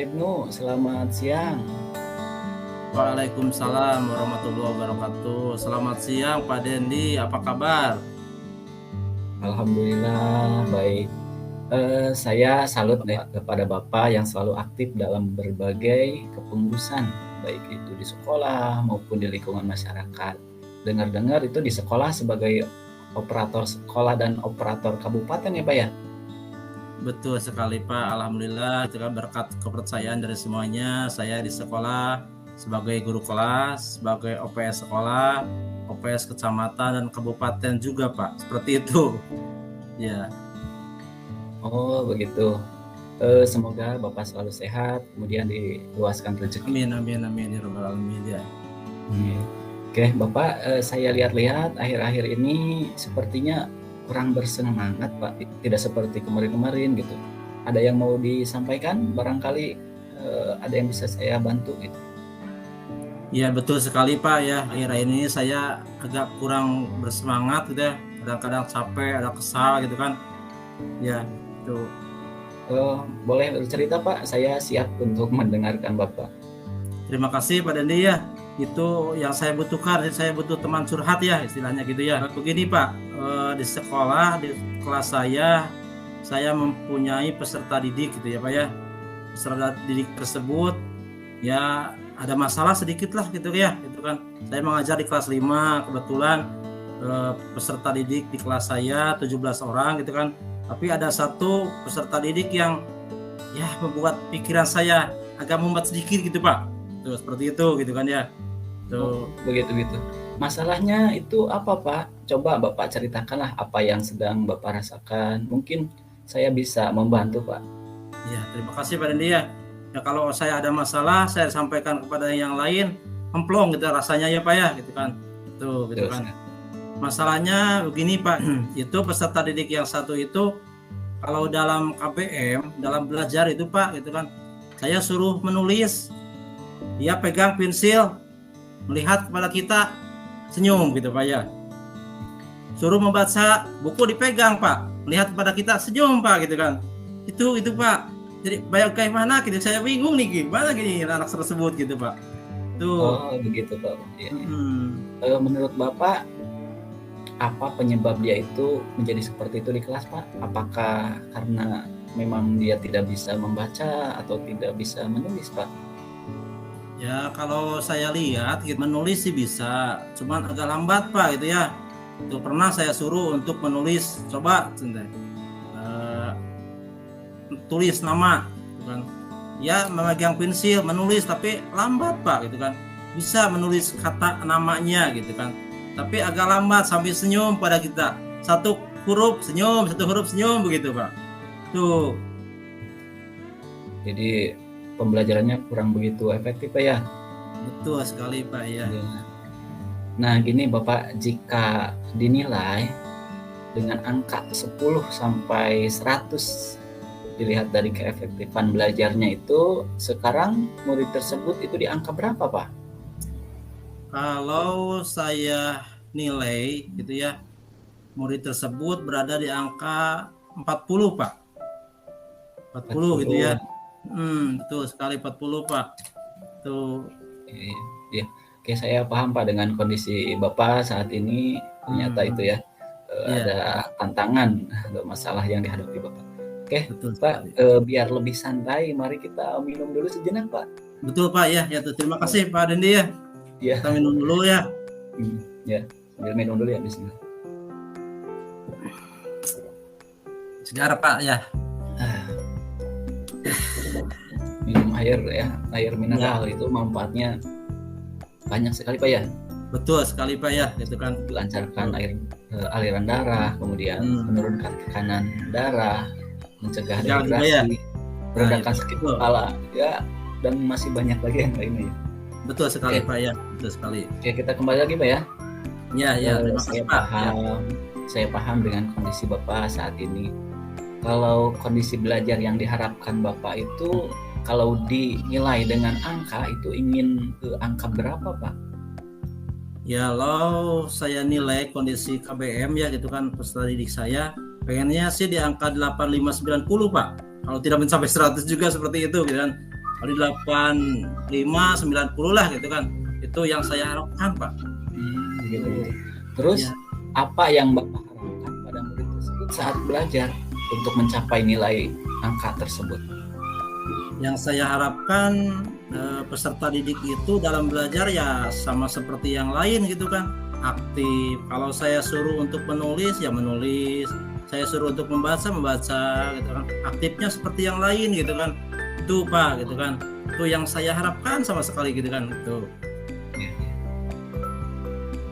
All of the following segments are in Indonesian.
Pak Ibnu, selamat siang. Waalaikumsalam warahmatullahi wabarakatuh. Selamat siang Pak Dendi, apa kabar? Alhamdulillah baik. Saya salut deh kepada Bapak yang selalu aktif dalam berbagai kepengurusan, baik itu di sekolah maupun di lingkungan masyarakat. Dengar-dengar itu di sekolah sebagai operator sekolah dan operator kabupaten ya Pak ya? Betul sekali Pak, Alhamdulillah itu kan berkat kepercayaan dari semuanya. Saya di sekolah sebagai guru kelas, sebagai OPS sekolah, OPS kecamatan dan kabupaten juga Pak, seperti itu. Ya. Oh begitu. Semoga Bapak selalu sehat, kemudian diluaskan rezeki. Amin ya rabbal alamin ya. Oke, Bapak, saya lihat-lihat akhir-akhir ini sepertinya kurang bersemangat, Pak. Tidak seperti kemarin-kemarin gitu. Ada yang mau disampaikan? Barangkali ada yang bisa saya bantu gitu. Ya betul sekali Pak ya. Akhir-akhir ini saya agak kurang bersemangat gitu ya. Kadang-kadang capek, ada kesal gitu kan. Ya, itu. Boleh bercerita Pak, saya siap untuk mendengarkan Bapak. Terima kasih Pak Dendi ya. Itu yang saya butuhkan, saya butuh teman curhat ya istilahnya gitu ya. Begini Pak, di sekolah, di kelas saya mempunyai peserta didik gitu ya Pak ya. Peserta didik tersebut ya ada masalah sedikit lah gitu ya, gitu kan. Saya mengajar di kelas 5, kebetulan peserta didik di kelas saya 17 orang gitu kan. Tapi ada satu peserta didik yang ya membuat pikiran saya agak mumet sedikit gitu Pak. Tuh seperti itu gitu kan ya. Tuh. Begitu. Masalahnya itu apa Pak? Coba Bapak ceritakanlah apa yang sedang Bapak rasakan. Mungkin saya bisa membantu Pak. Ya terima kasih Pak Dendi ya. Ya kalau saya ada masalah saya sampaikan kepada yang lain, emplong gitu rasanya ya Pak ya gitu kan. Tuh gitu kan. Masalahnya begini Pak, itu peserta didik yang satu itu kalau dalam KBM, dalam belajar itu Pak gitu kan, saya suruh menulis, dia pegang pensil, melihat kepada kita, senyum gitu Pak ya. Suruh membaca buku dipegang Pak, melihat kepada kita, senyum Pak gitu kan. Itu Pak. Jadi bagaimana gitu, saya bingung nih gimana gini anak tersebut gitu Pak. Tuh. Oh begitu Pak. Ya. Menurut Bapak apa penyebab dia itu menjadi seperti itu di kelas Pak? Apakah karena memang dia tidak bisa membaca atau tidak bisa menulis Pak? Ya kalau saya lihat menulis sih bisa, cuman agak lambat Pak gitu ya. Itu pernah saya suruh untuk menulis, coba tulis nama gitu kan. Ya memegang pensil menulis tapi lambat Pak gitu kan. Bisa menulis kata namanya gitu kan. Tapi agak lambat sambil senyum pada kita. Satu huruf senyum begitu Pak. Tuh. Jadi pembelajarannya kurang begitu efektif Pak ya? Betul sekali Pak ya. Nah gini Bapak, jika dinilai dengan angka 10 sampai 100 dilihat dari keefektifan belajarnya itu, sekarang murid tersebut itu di angka berapa Pak? Kalau saya nilai gitu ya, murid tersebut berada di angka 40 Pak. 40 gitu ya. Betul sekali 40 Pak. Tuh. Ya. Oke, saya paham Pak dengan kondisi Bapak saat ini. Ternyata itu ya, ada tantangan atau masalah yang dihadapi Bapak. Oke, betul, Pak, biar lebih santai, mari kita minum dulu sejenak Pak. Betul Pak ya. Ya tuh, terima kasih Pak Dendi ya. Ya. Kita minum dulu ya. Ya, sambil minum dulu ya, bismillah. Segar Pak ya. Minum air ya, air mineral ya. Itu manfaatnya banyak sekali Pak ya. Betul sekali Pak ya, gitu kan. Melancarkan aliran darah, kemudian menurunkan tekanan darah, mencegah dehidrasi, meredakan sakit kepala ya, dan masih banyak lagi yang lainnya ya. Betul sekali Pak ya, betul sekali. Oke, kita kembali lagi Pak ya. Ya, terima kasih Pak. Saya paham dengan kondisi Bapak saat ini. Kalau kondisi belajar yang diharapkan Bapak itu, kalau dinilai dengan angka itu ingin ke angka berapa Pak? Ya, kalau saya nilai kondisi KBM ya gitu kan, peserta didik saya, pengennya sih di angka 85-90 Pak. Kalau tidak mencapai 100 juga seperti itu gitu kan. Kalau 85, 90 lah gitu kan. Itu yang saya harapkan, Pak. Gitu. Terus Ya. apa yang Bapak harapkan pada murid tersebut saat belajar untuk mencapai nilai angka tersebut? Yang saya harapkan peserta didik itu dalam belajar ya sama seperti yang lain gitu kan, aktif. Kalau saya suruh untuk menulis ya menulis, saya suruh untuk membaca gitu kan. Aktifnya seperti yang lain gitu kan. Itu Pak gitu kan. Itu yang saya harapkan sama sekali gitu kan. Itu.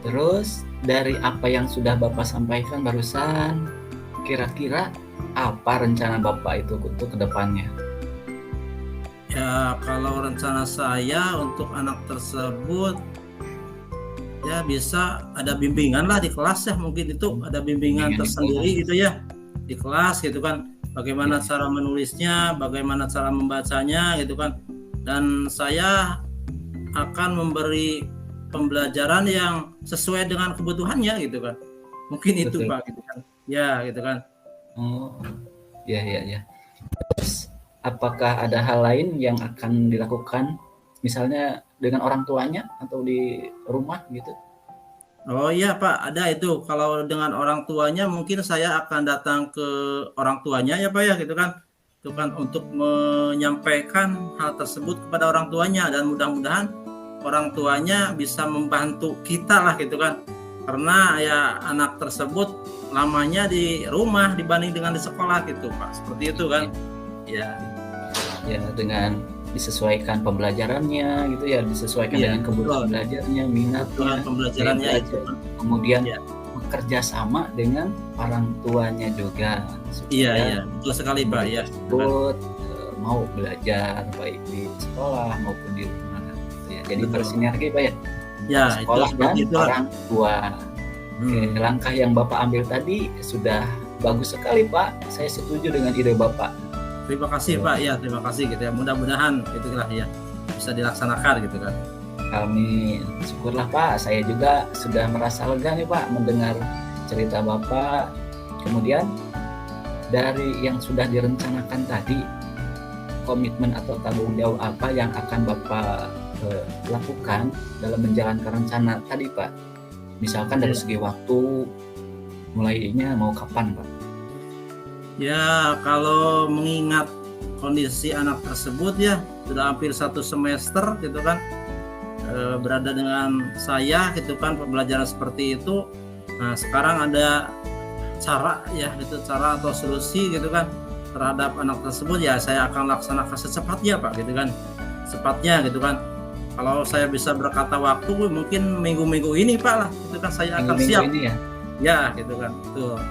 Terus dari apa yang sudah Bapak sampaikan barusan, kira-kira apa rencana Bapak itu untuk kedepannya? Ya kalau rencana saya untuk anak tersebut ya bisa ada bimbingan lah di kelas ya, mungkin itu ada bimbingan tersendiri gitu ya di kelas gitu kan, bagaimana cara menulisnya, bagaimana cara membacanya gitu kan, dan saya akan memberi pembelajaran yang sesuai dengan kebutuhannya gitu kan, mungkin itu Betul. Pak gitu kan ya gitu kan. Oh ya. Terus apakah ada hal lain yang akan dilakukan misalnya dengan orang tuanya atau di rumah gitu? Oh iya Pak, ada itu. Kalau dengan orang tuanya mungkin saya akan datang ke orang tuanya ya Pak ya gitu kan. Itu kan untuk menyampaikan hal tersebut kepada orang tuanya, dan mudah-mudahan orang tuanya bisa membantu kita lah gitu kan. Karena ya anak tersebut lamanya di rumah dibanding dengan di sekolah gitu Pak. Seperti itu kan. Ya. Ya dengan disesuaikan pembelajarannya gitu ya, disesuaikan dengan kebutuhan belajarnya, minatnya, pembelajarannya itu. Kemudian bekerja sama dengan orang tuanya juga. Iya, betul sekali Pak ya. Tersebut mau belajar baik di sekolah maupun di rumah gitu ya. Jadi bersinergi Pak ya. Ya, sekolah dan orang tua. Oke, langkah yang Bapak ambil tadi sudah bagus sekali Pak. Saya setuju dengan ide Bapak. Terima kasih Pak, ya terima kasih gitu ya. Mudah-mudahan itulah ya bisa dilaksanakan gitu kan. Amin. Syukurlah Pak, saya juga sudah merasa lega nih Pak mendengar cerita Bapak. Kemudian dari yang sudah direncanakan tadi, komitmen atau tanggung jawab apa yang akan Bapak lakukan dalam menjalankan rencana tadi Pak? Misalkan dari segi waktu, mulainya mau kapan Pak? Ya kalau mengingat kondisi anak tersebut ya sudah hampir 1 semester gitu kan, berada dengan saya gitu kan, pembelajaran seperti itu. Nah sekarang ada cara ya gitu, cara atau solusi gitu kan terhadap anak tersebut, ya saya akan laksanakan secepatnya Pak gitu kan, secepatnya gitu kan. Kalau saya bisa berkata waktu mungkin minggu-minggu ini Pak lah gitu kan, saya akan siap ini ya gitu kan. Tuh.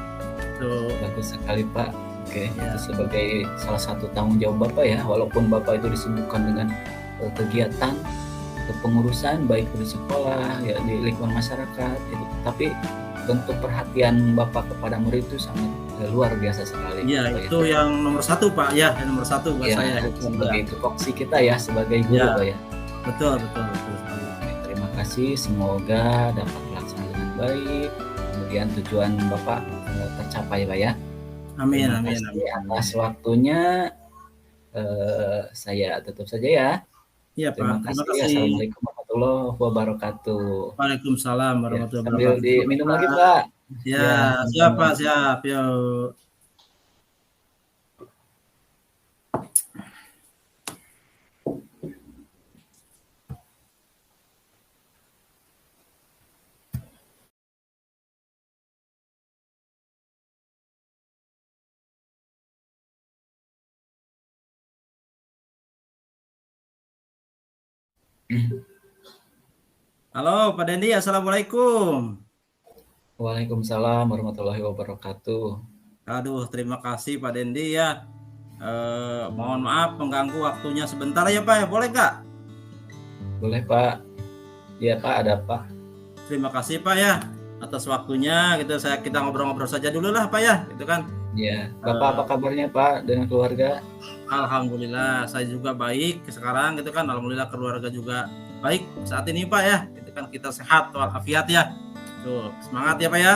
Bagus sekali Pak. Oke, itu sebagai salah satu tanggung jawab Bapak ya, walaupun Bapak itu disibukkan dengan kegiatan kepengurusan baik di sekolah ya di lingkungan masyarakat gitu, tapi bentuk perhatian Bapak kepada murid itu sangat luar biasa sekali. Iya, itu ya. Yang nomor 1 Pak ya, yang nomor 1 buat saya sebagai tupoksi kita ya, sebagai guru Pak ya. Betul. Terima kasih, semoga dapat terlaksana dengan baik, kemudian tujuan Bapak tercapai Pak ya. Amin. Atas waktunya saya tutup saja ya. Iya Pak, terima kasih. Assalamualaikum warahmatullahi wabarakatuh. Waalaikumsalam warahmatullahi wabarakatuh. Sambil diminum lagi Pak. Ya, siap Pak, siap. Yuk. Halo Pak Dendi, assalamualaikum. Waalaikumsalam warahmatullahi wabarakatuh. Aduh, terima kasih Pak Dendi ya. Mohon maaf mengganggu waktunya sebentar ya Pak ya, boleh nggak? Boleh Pak. Iya Pak, ada Pak. Terima kasih Pak ya atas waktunya gitu. Kita ngobrol-ngobrol saja dulu lah Pak ya, gitu kan. Iya, Bapak apa kabarnya Pak dengan keluarga? Alhamdulillah, saya juga baik sekarang gitu kan. Alhamdulillah keluarga juga baik saat ini Pak ya. Gitu kan, kita sehat walafiat ya. Tuh, semangat ya Pak ya.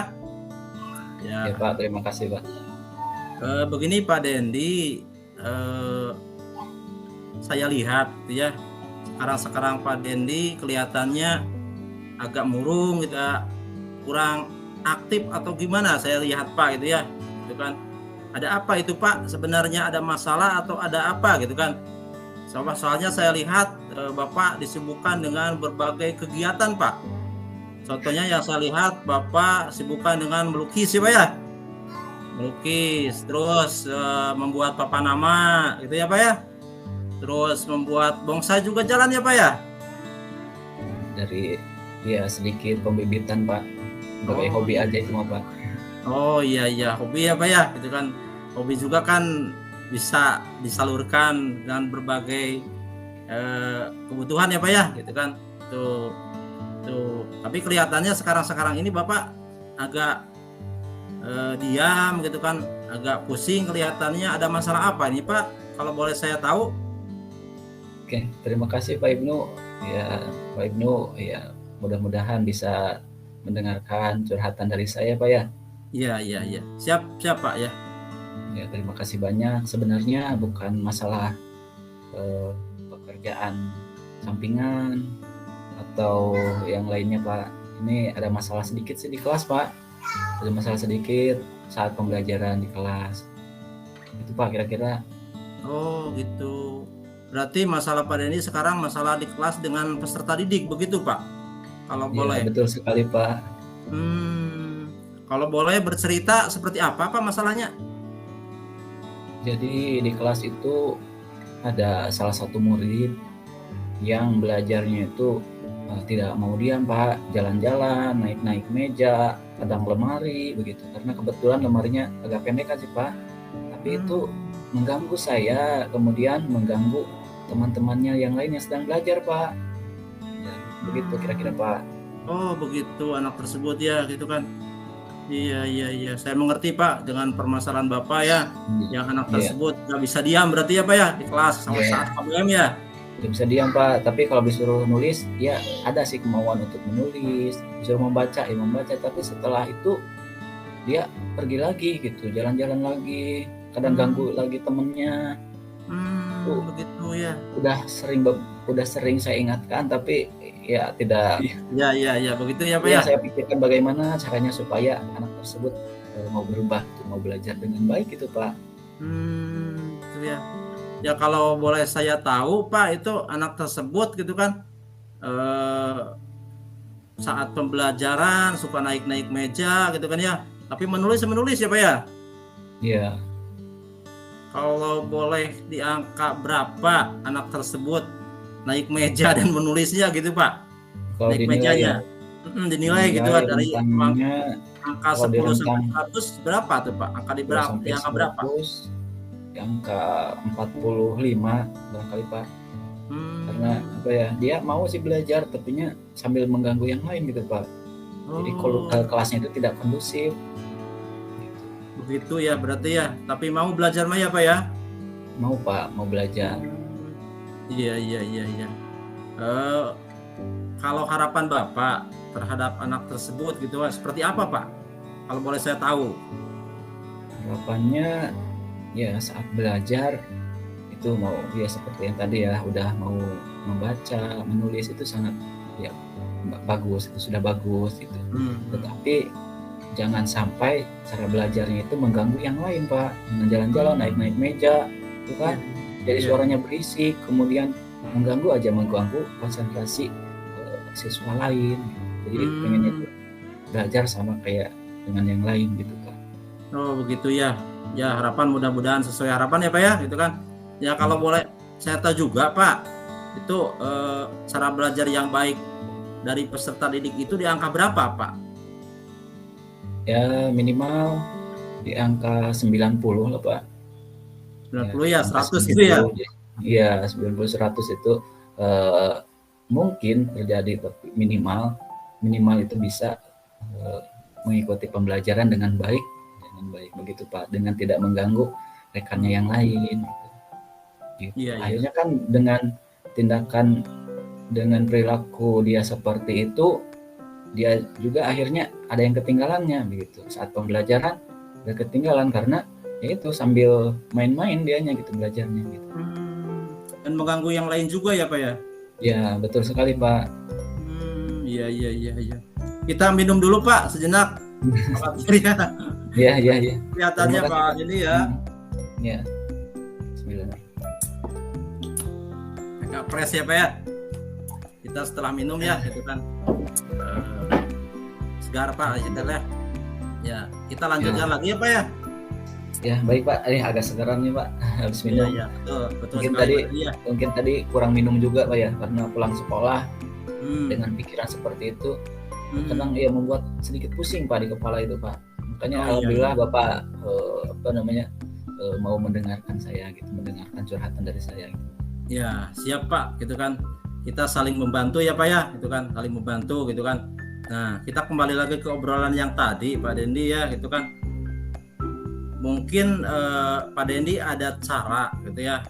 Ya Pak, terima kasih Pak. Begini Pak Dendi, saya lihat gitu ya, sekarang Pak Dendi kelihatannya agak murung gitu ya, kurang aktif atau gimana saya lihat Pak gitu ya, gitu kan. Ada apa itu Pak? Sebenarnya ada masalah atau ada apa gitu kan? Soalnya saya lihat Bapak disibukkan dengan berbagai kegiatan Pak. Contohnya yang saya lihat Bapak sibukkan dengan melukis ya Pak ya. Melukis, terus membuat papan nama gitu ya Pak ya. Terus membuat bonsai juga jalan ya Pak ya. Dari ya sedikit pembibitan Pak, sebagai Oh hobi iya. aja itu mah Pak. Oh iya iya, hobi ya Pak ya, gitu kan. Hobi juga kan bisa disalurkan dengan berbagai kebutuhan ya Pak ya, gitu kan. Tuh, tuh. Tapi kelihatannya sekarang ini Bapak agak diam gitu kan, agak pusing kelihatannya. Ada masalah apa ini Pak? Kalau boleh saya tahu? Oke, terima kasih Pak Ibnu. Ya, Pak Ibnu ya mudah-mudahan bisa mendengarkan curhatan dari saya Pak ya. Iya iya iya. Siap siap Pak ya. Ya, terima kasih banyak. Sebenarnya bukan masalah pekerjaan sampingan atau yang lainnya Pak. Ini ada masalah sedikit sih di kelas Pak. Ada masalah sedikit saat pembelajaran di kelas. Itu Pak kira-kira. Oh gitu. Berarti masalah Pak Denny sekarang masalah di kelas dengan peserta didik, begitu Pak? Kalau Ya, boleh. betul sekali Pak. Kalau boleh bercerita seperti apa Pak masalahnya? Jadi di kelas itu ada salah satu murid yang belajarnya itu tidak mau diam Pak, jalan-jalan, naik-naik meja, kadang lemari begitu. Karena kebetulan lemarinya agak pendek sih Pak. Tapi itu mengganggu saya, kemudian mengganggu teman-temannya yang lain yang sedang belajar Pak. Ya, begitu kira-kira Pak. Oh begitu anak tersebut ya gitu kan. Iya iya iya, saya mengerti Pak dengan permasalahan Bapak ya. Yang anak tersebut nggak bisa diam berarti ya Pak ya di kelas sama saat KBM ya. Tidak bisa diam Pak, tapi kalau disuruh nulis ya ada sih kemauan untuk menulis, disuruh membaca ya membaca, tapi setelah itu dia pergi lagi gitu, jalan-jalan lagi, kadang ganggu lagi temennya. Begitu ya. Udah sering saya ingatkan, tapi ya tidak. Ya begitu ya Pak Ya ya. saya pikirkan bagaimana caranya supaya anak tersebut mau berubah, mau belajar dengan baik gitu Pak. Itu ya. Ya kalau boleh saya tahu Pak, itu anak tersebut gitu kan saat pembelajaran suka naik-naik meja gitu kan ya. Tapi menulis ya Pak ya. Iya. Kalau boleh di angka berapa anak tersebut naik meja dan menulisnya gitu Pak? Kalau Naik dinilai mejanya. Dinilai gitu kan dari angka 10 sampai 100 berapa tuh Pak? Angka di angka berapa? Di angka 45 barangkali Pak. Karena apa ya, dia mau sih belajar tapinya sambil mengganggu yang lain gitu Pak. Jadi kalau kelasnya itu tidak kondusif. Begitu ya berarti ya. Tapi mau belajar mah ya Pak ya? Mau Pak, mau belajar. Iya. Kalau harapan Bapak terhadap anak tersebut gitu seperti apa Pak? Kalau boleh saya tahu. Harapannya ya saat belajar itu mau ya seperti yang tadi ya, udah mau membaca, menulis itu sangat ya bagus, itu sudah bagus gitu. Tetapi jangan sampai cara belajarnya itu mengganggu yang lain Pak, dengan jalan-jalan, naik-naik meja itu kan. Jadi suaranya berisik, kemudian mengganggu konsentrasi siswa lain. Jadi pengennya itu belajar sama kayak dengan yang lain gitu Pak. Oh begitu ya. Ya harapan mudah-mudahan sesuai harapan ya Pak ya, gitu kan. Ya kalau boleh saya tahu juga Pak, itu cara belajar yang baik dari peserta didik itu di angka berapa Pak? Ya minimal di angka 90 lah Pak. 90 ya, 100 gitu ya? Iya 90-100 itu mungkin terjadi, tapi minimal itu bisa mengikuti pembelajaran dengan baik begitu Pak, dengan tidak mengganggu rekannya yang lain gitu. Akhirnya kan dengan tindakan, dengan perilaku dia seperti itu, dia juga akhirnya ada yang ketinggalannya begitu. Saat pembelajaran udah ketinggalan karena ya itu sambil main-main dianya gitu belajarnya gitu. dan mengganggu yang lain juga ya Pak ya. Ya, betul sekali Pak. Iya. Kita minum dulu Pak sejenak. Iya. Kelihatannya Pak ini ya. Ya. Bismillah. Agak fresh ya Pak ya. Kita setelah minum ya, gitu kan. Segar Pak, ya. Kita lanjutkan lagi ya Pak ya. Ya baik Pak, ini agak segaran nih Pak habis minum. Iya, betul mungkin tadi kurang minum juga Pak ya, karena pulang sekolah dengan pikiran seperti itu, kadang ya membuat sedikit pusing Pak di kepala itu Pak. Makanya alhamdulillah Bapak mau mendengarkan saya gitu, mendengarkan curhatan dari saya gitu. Ya siap Pak, gitu kan. Kita saling membantu ya Pak ya, gitu kan, saling membantu gitu kan. Nah kita kembali lagi ke obrolan yang tadi Pak Dendi ya, gitu kan. Mungkin Pak Dendi ada cara gitu ya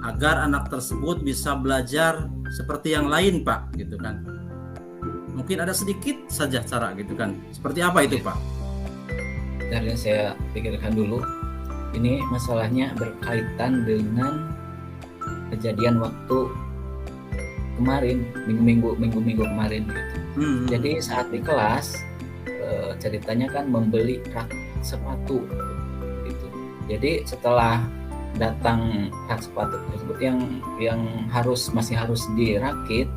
agar anak tersebut bisa belajar seperti yang lain Pak, gitu kan. Mungkin ada sedikit saja cara gitu kan. Seperti apa itu Pak? Dari yang saya pikirkan dulu, ini masalahnya berkaitan dengan kejadian waktu kemarin, minggu kemarin gitu. Jadi saat di kelas ceritanya kan membeli rak sepatu gitu. Jadi setelah datang rak sepatu tersebut yang masih harus dirakit,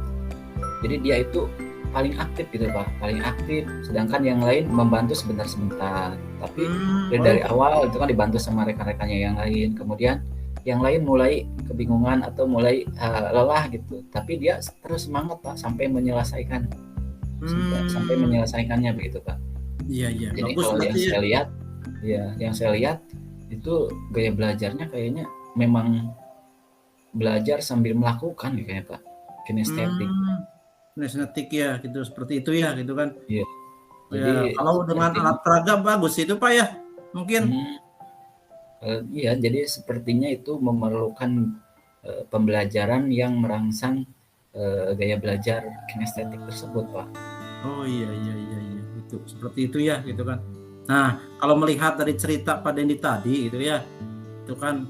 jadi dia itu paling aktif gitu Pak, paling aktif, sedangkan yang lain membantu sebentar. Tapi dari awal itu kan dibantu sama rekan-rekannya yang lain, kemudian yang lain mulai kebingungan atau mulai lelah gitu, tapi dia terus semangat Pak sampai menyelesaikannya begitu Pak. Iya. Jadi bagus, kalau yang saya lihat itu gaya belajarnya kayaknya memang belajar sambil melakukan gitu ya Pak, kinestetik. Kinestetik ya gitu, seperti itu ya gitu kan. Iya. Jadi kalau dengan alat peraga bagus itu Pak ya mungkin. Iya, jadi sepertinya itu memerlukan pembelajaran yang merangsang gaya belajar kinestetik tersebut Pak. Oh iya, itu seperti itu ya gitu kan. Nah kalau melihat dari cerita Pak Dendi tadi gitu ya, itu kan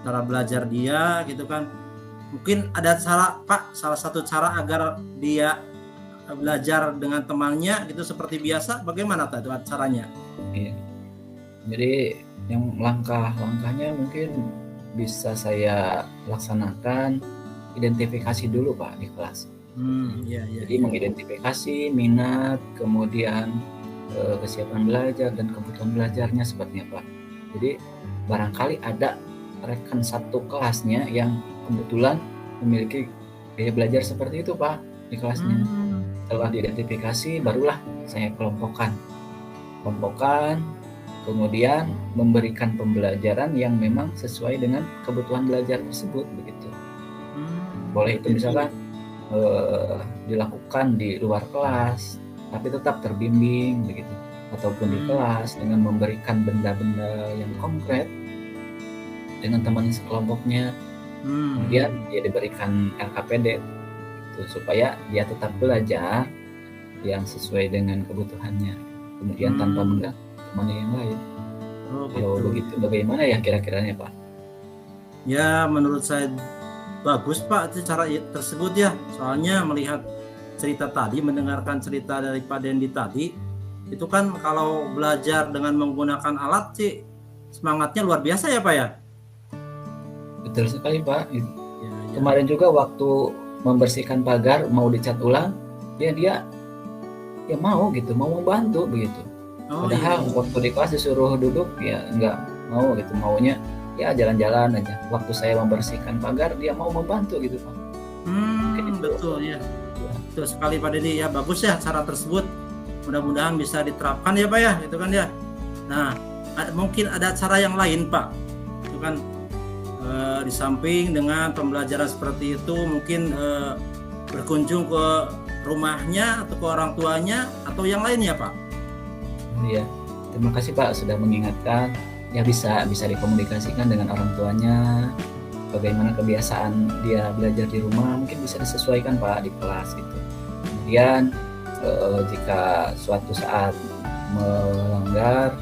cara belajar dia gitu kan. Mungkin ada cara Pak, salah satu cara agar dia belajar dengan temannya gitu seperti biasa, bagaimana tuh caranya? Iya. Jadi yang langkahnya mungkin bisa saya laksanakan identifikasi dulu Pak di kelas. Jadi mengidentifikasi minat, kemudian kesiapan belajar dan kebutuhan belajarnya seperti apa. Jadi barangkali ada rekan satu kelasnya yang kebetulan memiliki gaya belajar seperti itu Pak di kelasnya. Setelah diidentifikasi barulah saya kelompokkan, kemudian memberikan pembelajaran yang memang sesuai dengan kebutuhan belajar tersebut begitu. Boleh itu misalkan dilakukan di luar kelas tapi tetap terbimbing begitu, ataupun di kelas dengan memberikan benda-benda yang konkret dengan teman sekelompoknya. Kemudian dia diberikan LKPD gitu, supaya dia tetap belajar yang sesuai dengan kebutuhannya, kemudian tanpa mengganggu teman yang lain. Kalau begitu bagaimana ya kira-kiranya Pak? Ya menurut saya bagus Pak cara tersebut ya, soalnya melihat cerita tadi, mendengarkan cerita dari Pak Dendi tadi, itu kan kalau belajar dengan menggunakan alat sih semangatnya luar biasa ya Pak ya. Betul sekali Pak. Ya. Kemarin juga waktu membersihkan pagar mau dicat ulang, dia mau gitu, mau membantu begitu. Padahal waktu di kelas disuruh duduk ya nggak mau gitu, maunya ya jalan-jalan aja. Waktu saya membersihkan pagar dia mau membantu gitu Pak. Betul ya. Betul sekali Pak Dendi ya, bagus ya cara tersebut. Mudah-mudahan bisa diterapkan ya Pak ya, itu kan ya. Nah, mungkin ada cara yang lain Pak. Itu kan di samping dengan pembelajaran seperti itu mungkin berkunjung ke rumahnya atau ke orang tuanya atau yang lainnya Pak. Iya, terima kasih Pak sudah mengingatkan. Ya bisa dikomunikasikan dengan orang tuanya, bagaimana kebiasaan dia belajar di rumah mungkin bisa disesuaikan Pak di kelas gitu. Kemudian jika suatu saat melanggar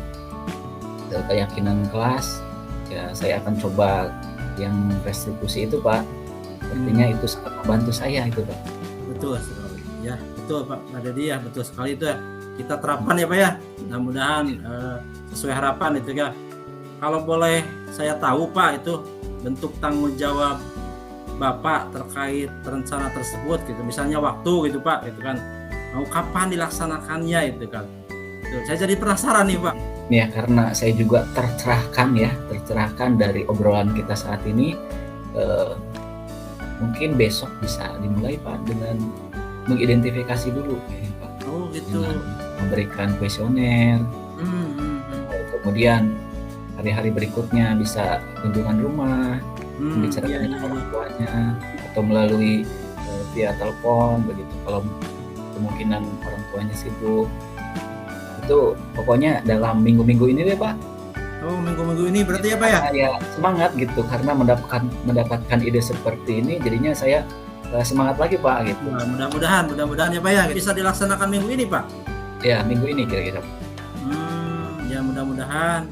keyakinan kelas, ya saya akan coba yang restitusi itu Pak. Sepertinya itu sangat membantu saya itu Pak. Betul sekali. Ya, betul Pak Dedi ya, betul sekali itu ya. Kita terapkan ya Pak ya. Mudah-mudahan sesuai harapan itu ya. Kalau boleh saya tahu Pak, itu bentuk tanggung jawab Bapak terkait rencana tersebut gitu. Misalnya waktu gitu Pak, gitu kan. Mau kapan dilaksanakannya itu kan. Tuh, saya jadi penasaran nih Pak. Ya, karena saya juga tercerahkan dari obrolan kita saat ini. Mungkin besok bisa dimulai Pak dengan mengidentifikasi dulu ya, Pak. Oh gitu. Dengan memberikan kuesioner. Kemudian hari-hari berikutnya bisa kunjungan rumah, membicarakan dengan orang tuanya, atau melalui via telepon begitu. Kalau kemungkinan orang tuanya sibuk, itu pokoknya dalam minggu-minggu ini deh Pak. Oh, minggu-minggu ini berarti ya Pak ya? Ya semangat gitu, karena mendapatkan ide seperti ini, jadinya saya semangat lagi Pak gitu. Nah, mudah-mudahan ya Pak ya bisa dilaksanakan minggu ini Pak. Ya minggu ini kira-kira. Ya mudah-mudahan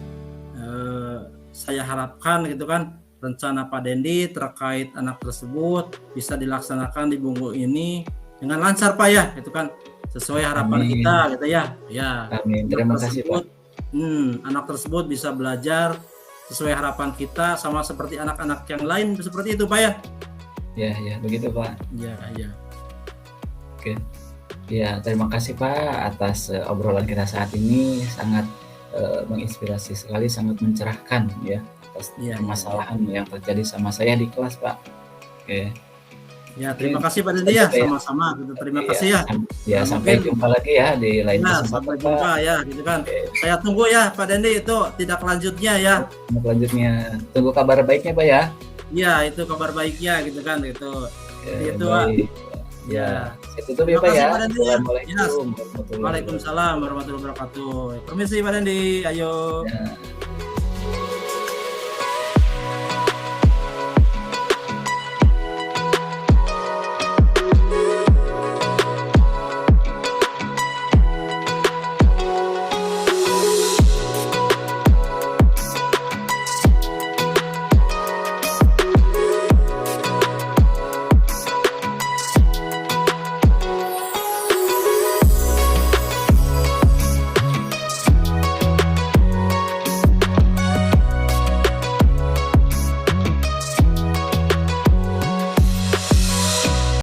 saya harapkan gitu kan rencana Pak Dendi terkait anak tersebut bisa dilaksanakan di minggu ini dengan lancar Pak ya, itu kan sesuai harapan kita gitu ya. Ya. Amin. Terima kasih Pak. Anak tersebut bisa belajar sesuai harapan kita sama seperti anak-anak yang lain seperti itu Pak ya. Ya begitu Pak. Ya. Oke. Ya, terima kasih Pak atas obrolan kita saat ini, sangat menginspirasi sekali, sangat mencerahkan ya atas permasalahan yang terjadi sama saya di kelas Pak. Oke. Ya, terima kasih Pak Dendi ya, sama-sama. Terima kasih ya. Ya, sampai jumpa lagi ya di lain kesempatan. Sampai jumpa ya, gitu kan. Saya tunggu ya Pak Dendi itu tidak lanjutnya ya. Selanjutnya, tunggu kabar baiknya Pak ya. Iya, itu kabar baiknya gitu kan, gitu. Itu Pak. Ya, saya tutup ya Pak ya. Assalamualaikum warahmatullahi wabarakatuh. Permisi Pak Dendi, ayo. Ya.